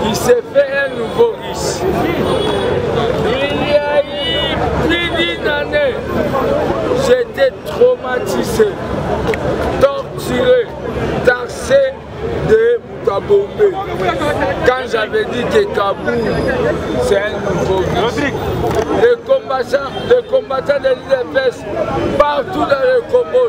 il s'est fait un nouveau riche. Il y a eu plus d'une année, j'étais traumatisé, torturé, taxé de Kabombe. Quand j'avais dit que Kaboul, c'est un nouveau riche. Les combattants de l'IDPS partout dans le Congo.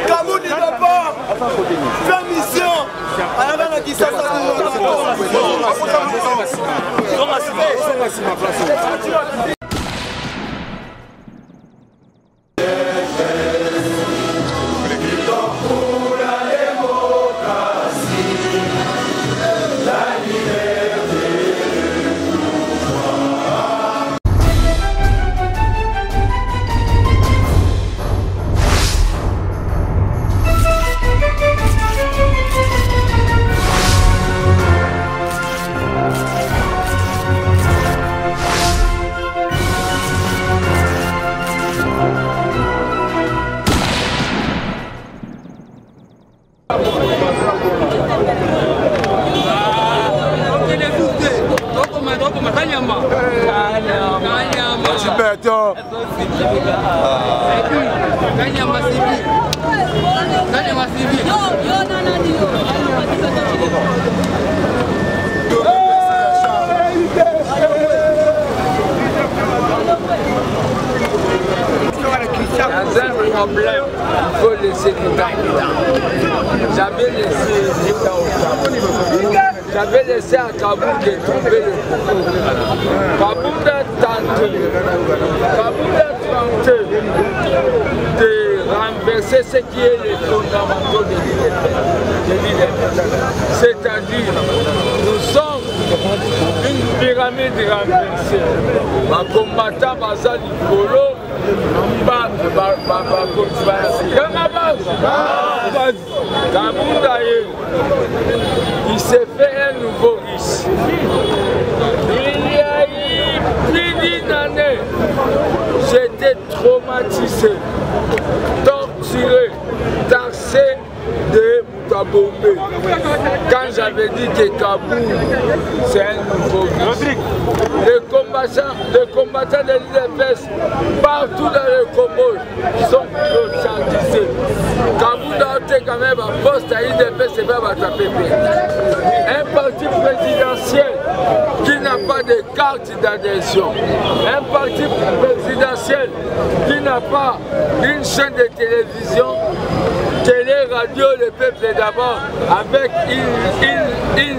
Kaboul ne va pas faire mission à la Kinshasa. Dans un problème, il faut laisser l'État. J'avais laissé l'État au Cameroun. J'avais laissé à Kaboul de tomber le Congo. Kaboul a tenté de renverser ce qui est les fondamentaux de l'IDPS. C'est-à-dire, nous sommes une pyramide renversée. Les combattants basés Nikolo, il s'est fait un nouveau riche. Il y a eu plus d'une année, j'étais traumatisé, torturé, taxé de Kabombe. Quand j'avais dit que Kaboul, c'est un nouveau riche. Les combattants de l'IDPS partout dans le Congo sont conscientisés. Kaboul a été quand même un poste à l'IDPS, c'est pas à taper. Un parti présidentiel qui n'a pas de carte d'adhésion. Un parti présidentiel qui n'a pas une chaîne de télévision, télé, radio, le peuple d'abord, avec une ligne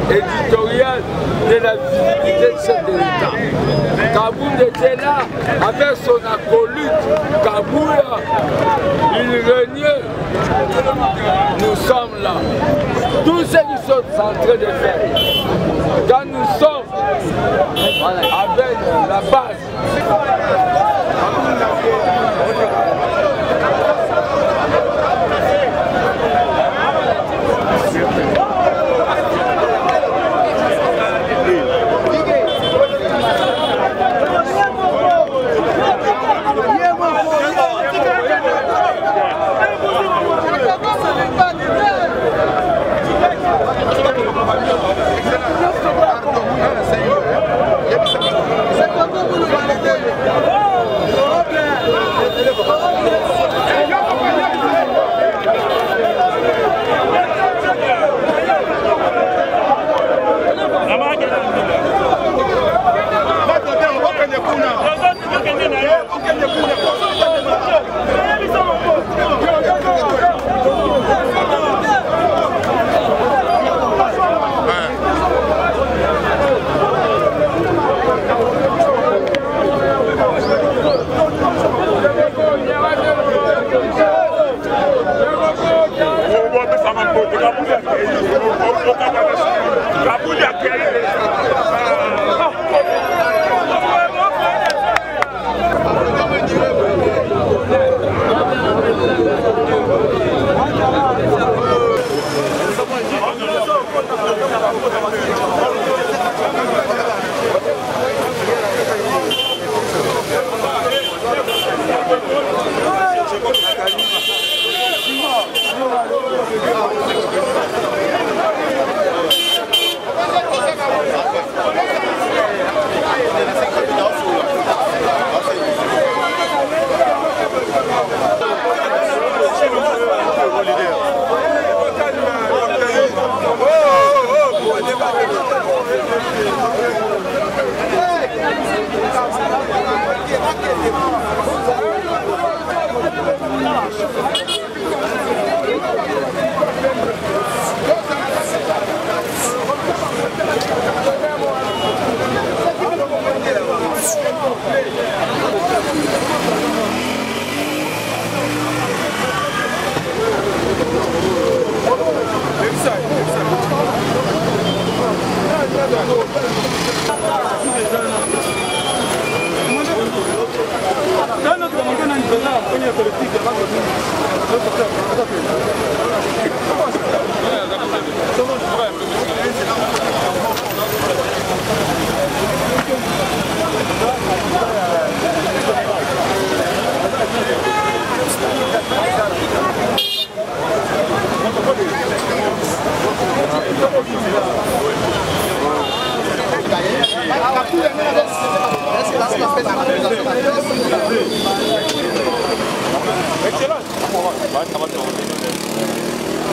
éditoriale de la visibilité de chef de l'État. Kaboul était là avec son acolyte. Kaboul, il régnait. Nous sommes là. Tous ceux qui sont en train de faire. Quand nous sommes avec la base. C'est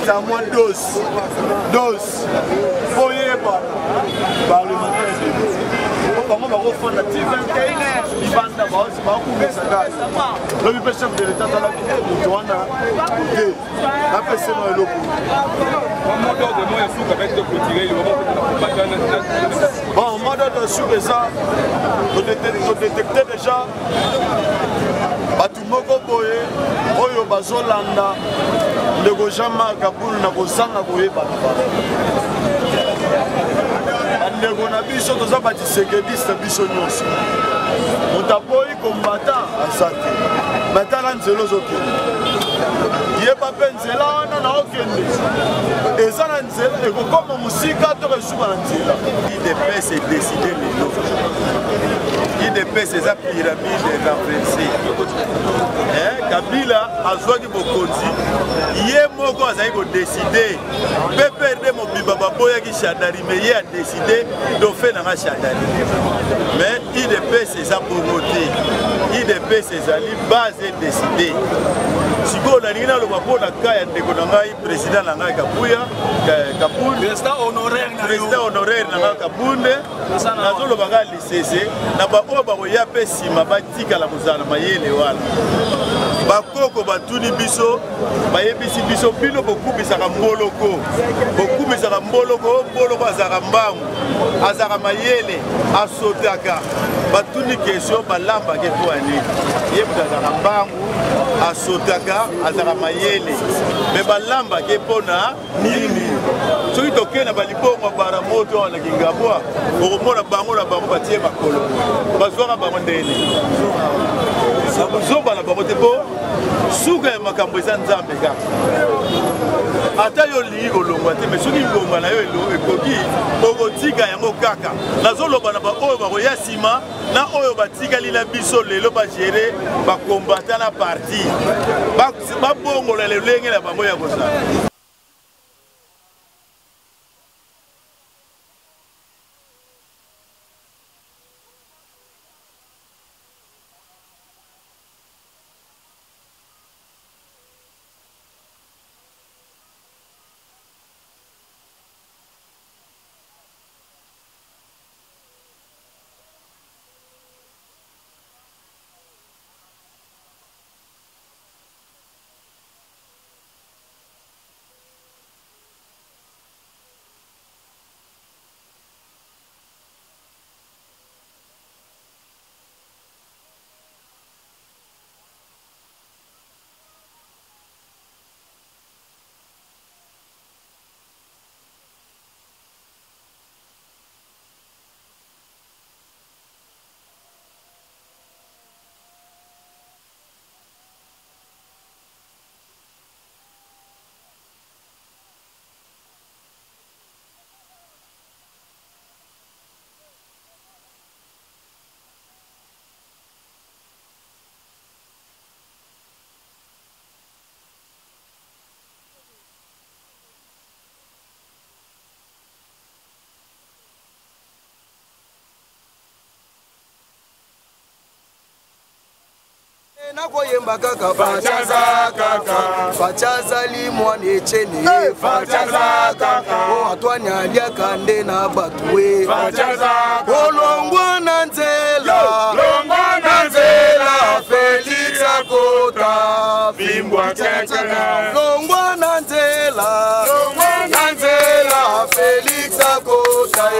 C'est à moins dose. Pour y aller parlementaire. Comment on va refaire la petite 21h? Il va d'abord, c'est pas pour ça. Le chef de l'État dans la vie de Joanna. Après, c'est moi le bon, en mode de sur ça, on détectait déjà Batumoko Boye, Oyo Bazolanda, le Gojama Kaboul, Nagosanga Boye Bataba. Ndeko na biso toza batisekediste biso nyonso moto aboyi combattant asate batala nzela ozokende yeba mpe nzela wana na okende eza na nzela ekokoma mosika to esuka na nzela idps edeside lelo idps eza pyramide renversé Kabila azwaki bokonzi ye moko azali kodeside PPRD mobiba baboyaki Shadari mais ye a décidé de faire un Shadari mais IDPS c'est bongo te IDPS ezali base décidé sikoyo nalingi naloba mpo na ka ya ndeko na ngai président na ngai Kabunde président honoraire na ngai Kabunde nazoloba ngai lisese na baoyo bakoya mpe nsima batikala kozala mayele wana bakoko batuni biso bayebisi biso bino bokubisaka mboloko mboloko azalaka mbangu azalaka mayele asotaka batuni kesio balambaka epo ya nini ye moto azalaka mbangu asotaka azalaka mayele me balambaka epo na nini soki tokenda balibongo bara moto wana kingabwa okomona bango na bango batie makolo bazwaka bango ndeni zoba na bango te mpo suka ya makambo eza nzambe kaka ata yo lingi kolongwa te me soki ngomba na yo ekoki okotika yango kaka nazoloba na baoyo bakoya nsima na oyo batikali na biso lelo bagere bakombata na parti babongola lolenge na bango ya kozala nakoyemba kaka fachaza kaka fachaza limwane chene fachaza kaka o atwani aliaka nde na batwe fachaza olongwa na nzela Felix Akota bimbwa kekele longwa na nzela Felix Akota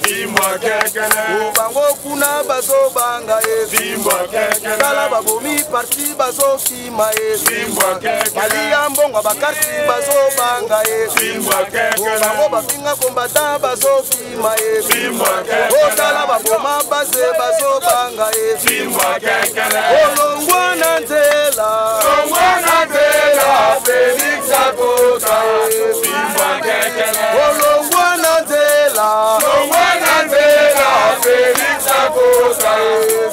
bimbwa kekele bango kuna bazo banga bimbwa kekele kala babomi parti bazo kima bimbwa kekele balia mbongo bakarti bazo banga bimbwa kekele bango bafinga kombata bazo kima bimbwa kekele kala baboma base bazo banga bimbwa kekele olongwa na nzela Felix Akota bimbwa kekele olongwa na nzela Felix Akota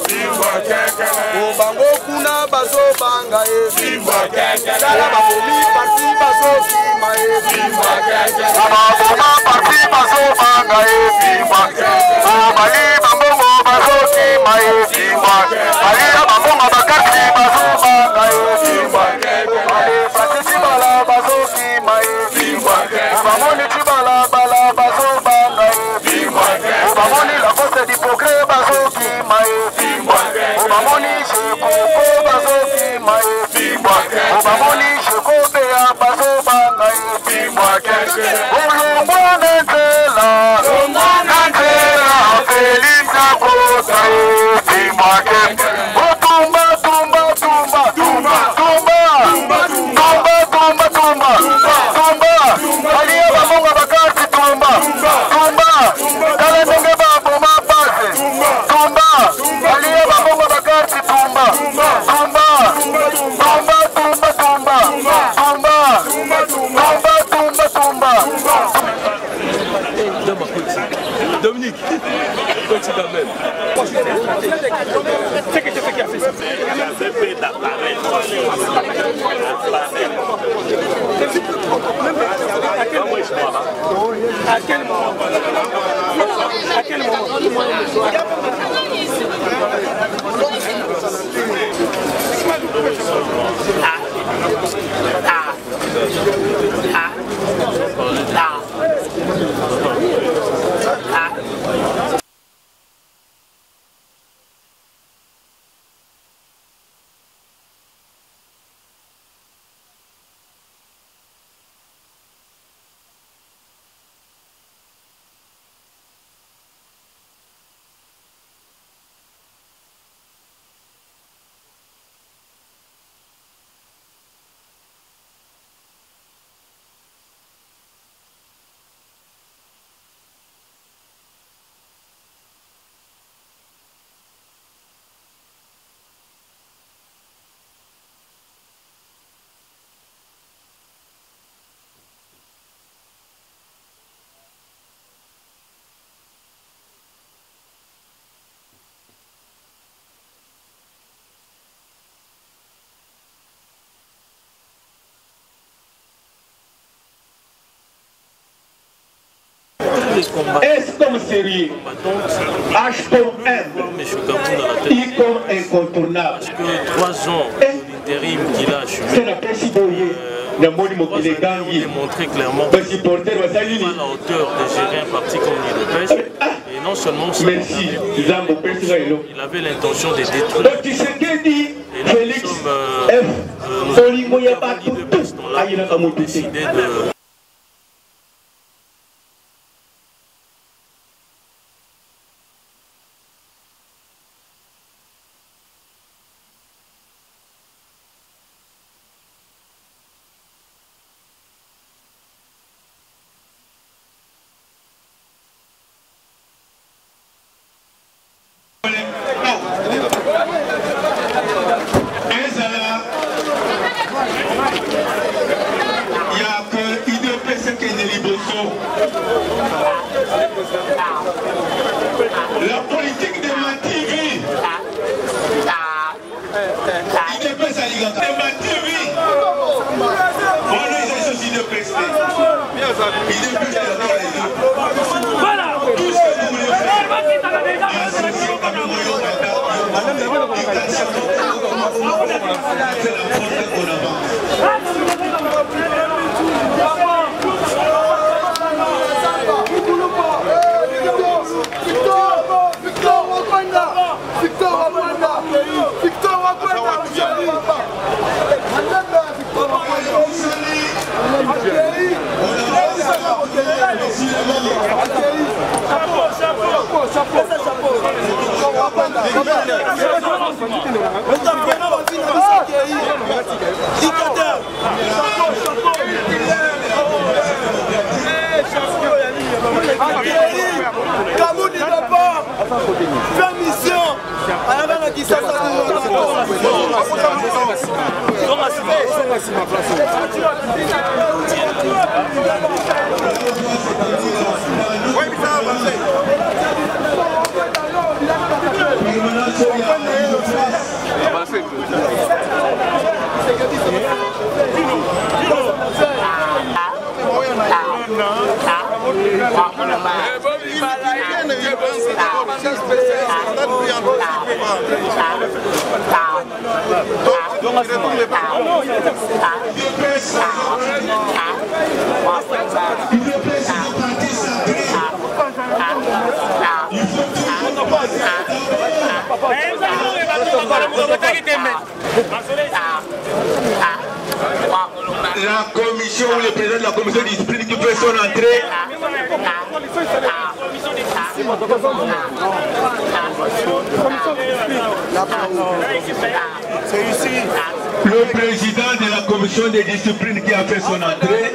bimbwa kekele bango kuna bazo banga bimbwa kekele kala babomi parti bazo kima bimbwa kekele baboma parti bazo banga bimbwa kekele bali bambongo bazo kima bimbwa kekele bambongo bakati bazo banga bimbwa kekele bali Francis bala bazo kima bimbwa kekele bamoni tibala bala bazo banga bimbwa kekele bamoni la force du progrès bazo kima bimbwa kekele bamoni shekoko bazo kima bimbwa kekele bamoni shekobe bazo banga bimbwa kekele olongwa na nzela Felix Akota bimbwa kekele Alia bamonga bakati tumba kala ndenge baboma base tumba alia bamonga bakati tumba Dominique, petit quand même. C'est qui a fait ça? À quel moment? S comme sérieux, H comme humble, I comme incontournable. Parce que 3 ans d'intérim qu'il a assumé, il a montré clairement qu'il n'est pas à la hauteur de gérer un parti comme l'UDPS. Et non seulement ça, il avait l'intention de détruire. Donc tu sais que dit Félix F. Nous avons décidé de... La politique de ma TV. Il ne peut s'allier de ma TV. On est aussi de presser. Il ne peut pas dans les deux. Voilà. Tout ce que vous voulez faire. Associé à Kamouni d'abord, faire mission. À qui ça La commission ou le président de la commission de discipline qui fait son entrée. Le président de la commission de discipline qui a fait son entrée.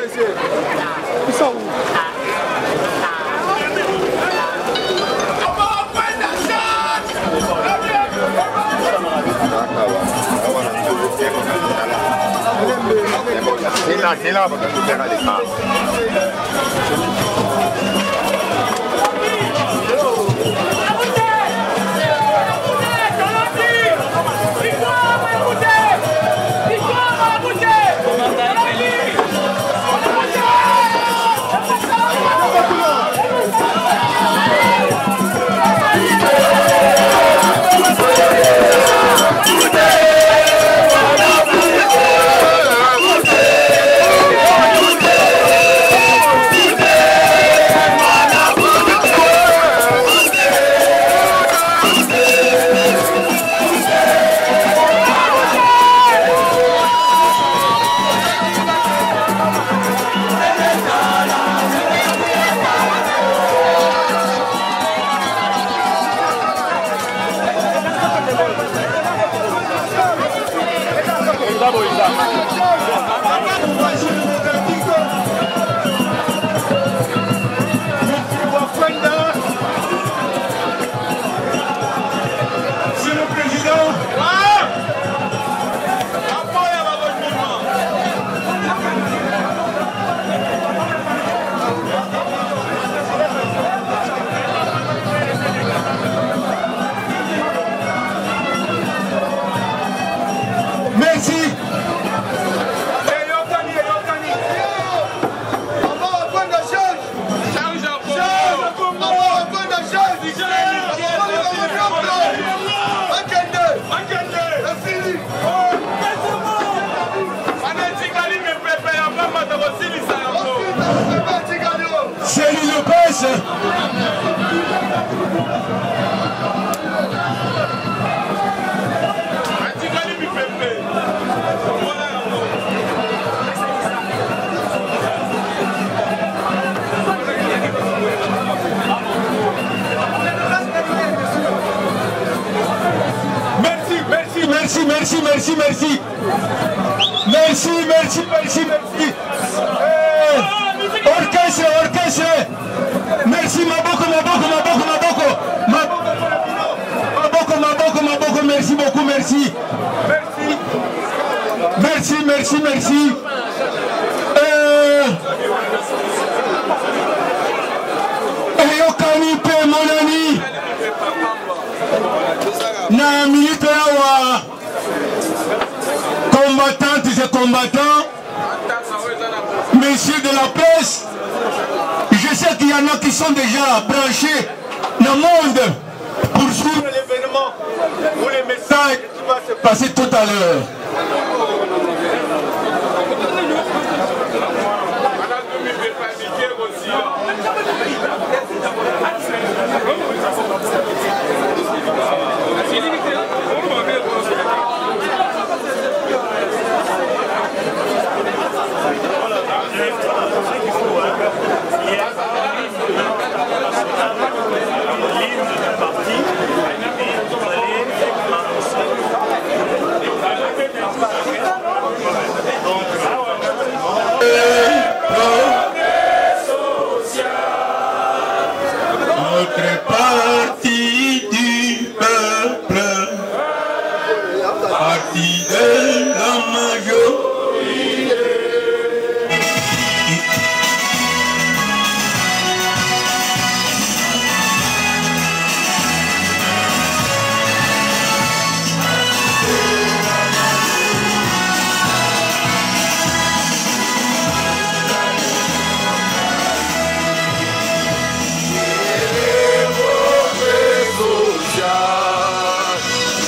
Merci. Orchestre. Merci, Maboko. Merci beaucoup, merci. Merci. Eyokani pe monani. Na minute awa. Combattantes et combattants, messieurs de la presse, je sais qu'il y en a qui sont déjà branchés dans le monde pour suivre l'événement ou les messages qui vont se passer tout à l'heure. Notre parti du peuple, parti de la majorité.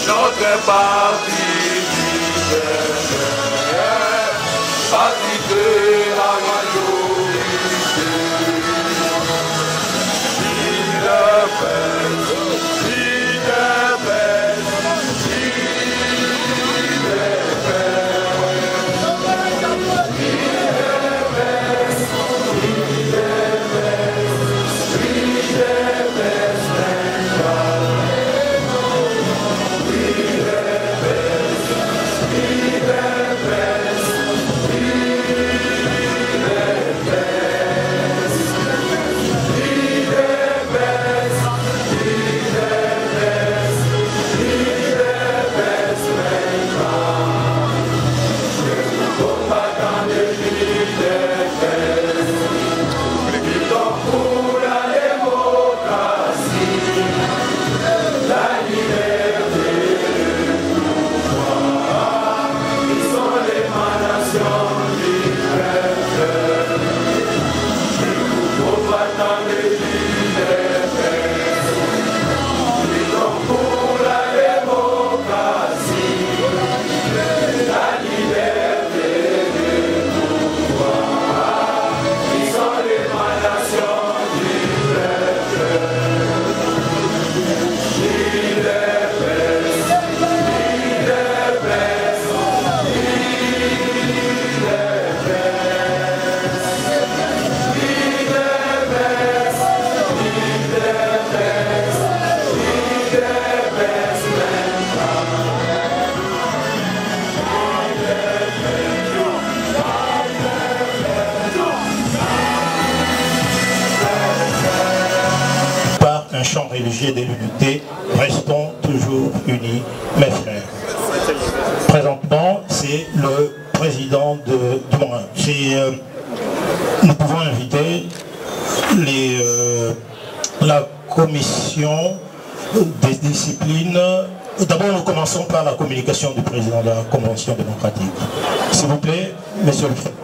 Notre parti du peuple, parti de la majorité. Champ religieux de l'unité, restons toujours unis, mes frères. Présentement, c'est le président du moins. Nous pouvons inviter la commission des disciplines. D'abord, nous commençons par la communication du président de la Convention démocratique. S'il vous plaît, monsieur le président.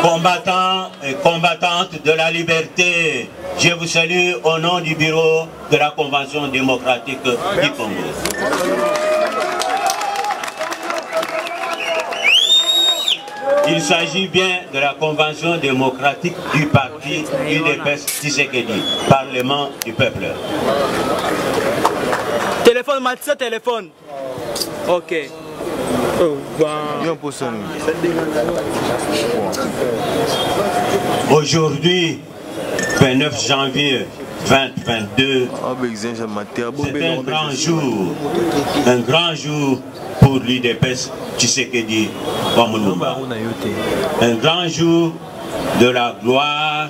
Combattants et combattantes de la liberté, je vous salue au nom du bureau de la Convention démocratique du Congo. Il s'agit bien de la Convention démocratique du parti UDPS Tshisekedi, Parlement du peuple. Téléphone, Matissa, téléphone. Ok. Aujourd'hui, 29 janvier 2022, c'est un grand jour pour l'UDPS Tshisekedi Wamulumba. Un grand jour de la gloire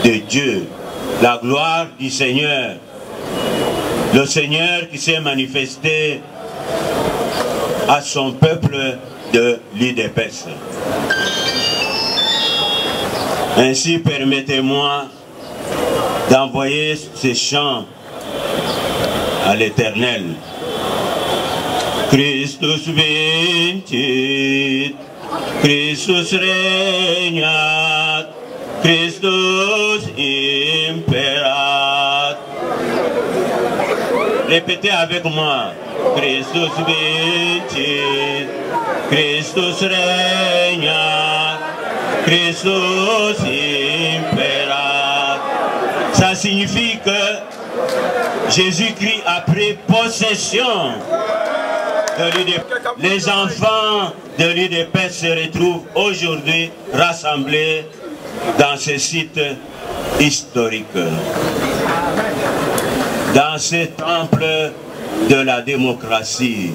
de Dieu, la gloire du Seigneur. Le Seigneur qui s'est manifesté à son peuple de l'UDPS. Ainsi, permettez-moi d'envoyer ces chants à l'Éternel. Christus vincit, Christus regnat, Christus imperat. Répétez avec moi. Christus vincit, Christus regnat, Christus imperat. Ça signifie que Jésus-Christ a pris possession de l'UDP. Les enfants de l'UDP se retrouvent aujourd'hui rassemblés dans ce site historique, dans ce temple de la démocratie.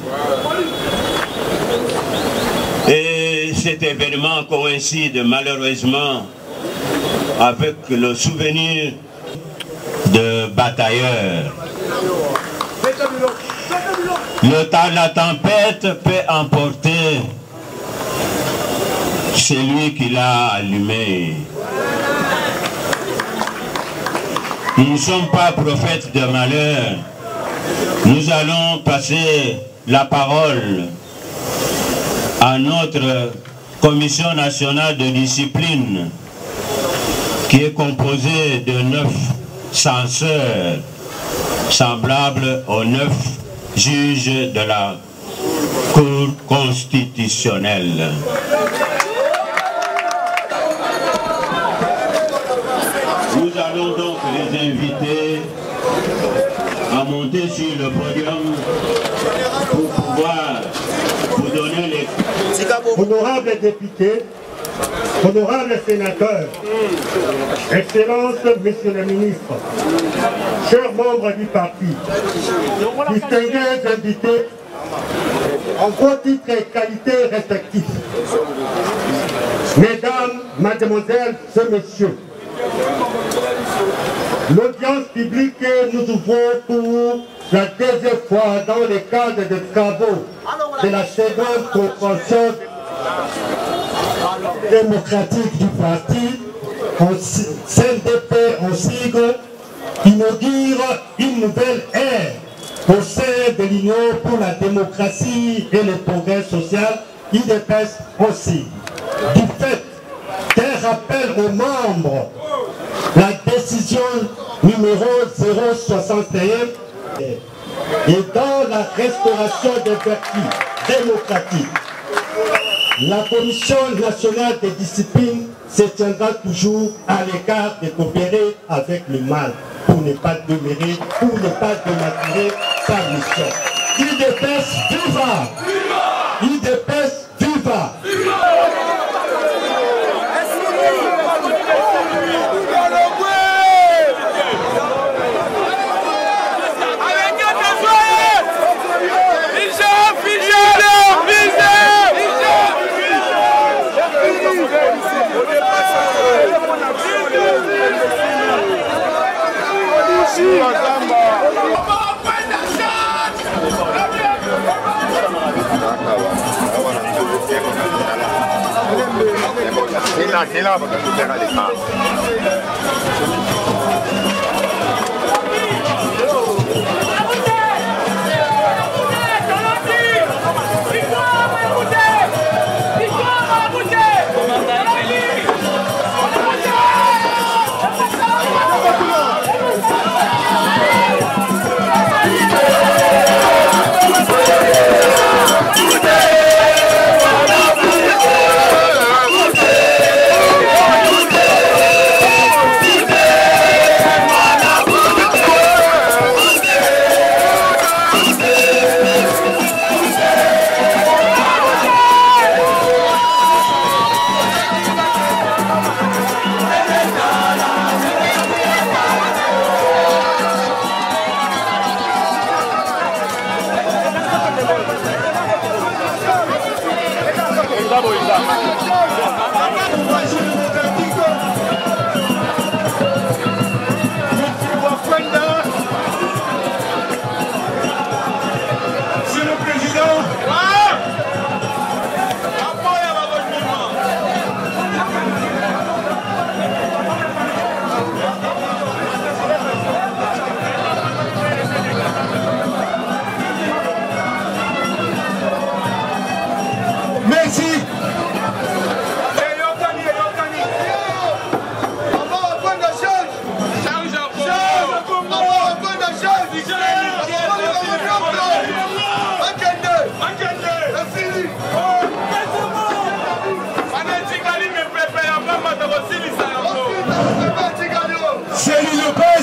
Et cet événement coïncide malheureusement avec le souvenir de batailleurs. La tempête peut emporter celui qui l'a allumé. Nous ne sommes pas prophètes de malheur. Nous allons passer la parole à notre Commission nationale de discipline qui est composée de 9 censeurs semblables aux 9 juges de la Cour constitutionnelle. Nous allons donc les inviter à monter sur le podium pour pouvoir vous donner les... Honorables députés, honorables sénateurs, Excellences, Messieurs les ministres, chers membres du parti, distingués invités, en vos titres et qualités respectifs, Mesdames, Mademoiselles et Messieurs, l'audience publique que nous ouvrons pour la deuxième fois dans le cadre des travaux de la seconde convention démocratique du parti, CNDP en sigle, inaugure une nouvelle ère au sein de l'Union pour la démocratie et le progrès social, UDPS aussi. Du fait qu'un rappel aux membres, la décision numéro 061 et dans la restauration des vertus démocratiques, la Commission nationale des disciplines se tiendra toujours à l'écart de coopérer avec le mal pour ne pas demeurer, pour ne pas dénaturer sa mission. UDPS viva! UDPS viva!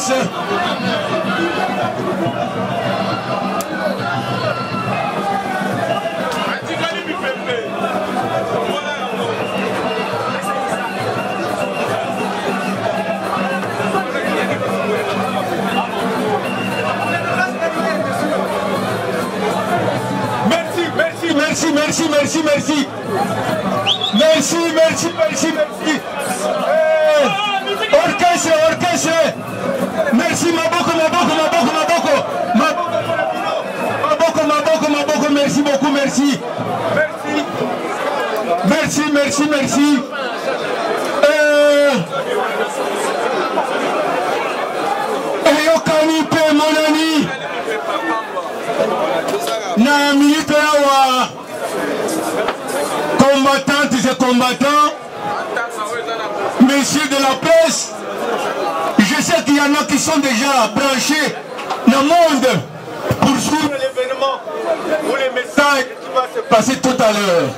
presse. Merci, merci, merci, merci. Merci, merci, merci, merci. Orchestre, orchestre. Merci, Maboko, Maboko, Maboko, Maboko. Maboko, Maboko, Maboko, merci beaucoup, merci. Merci, merci, merci. Eyokani pe mon ami. Na minute awa. Combattantes et combattants, messieurs de la presse, je sais qu'il y en a qui sont déjà branchés dans le monde pour suivre l'événement ou les messages qui vont se passer tout à l'heure.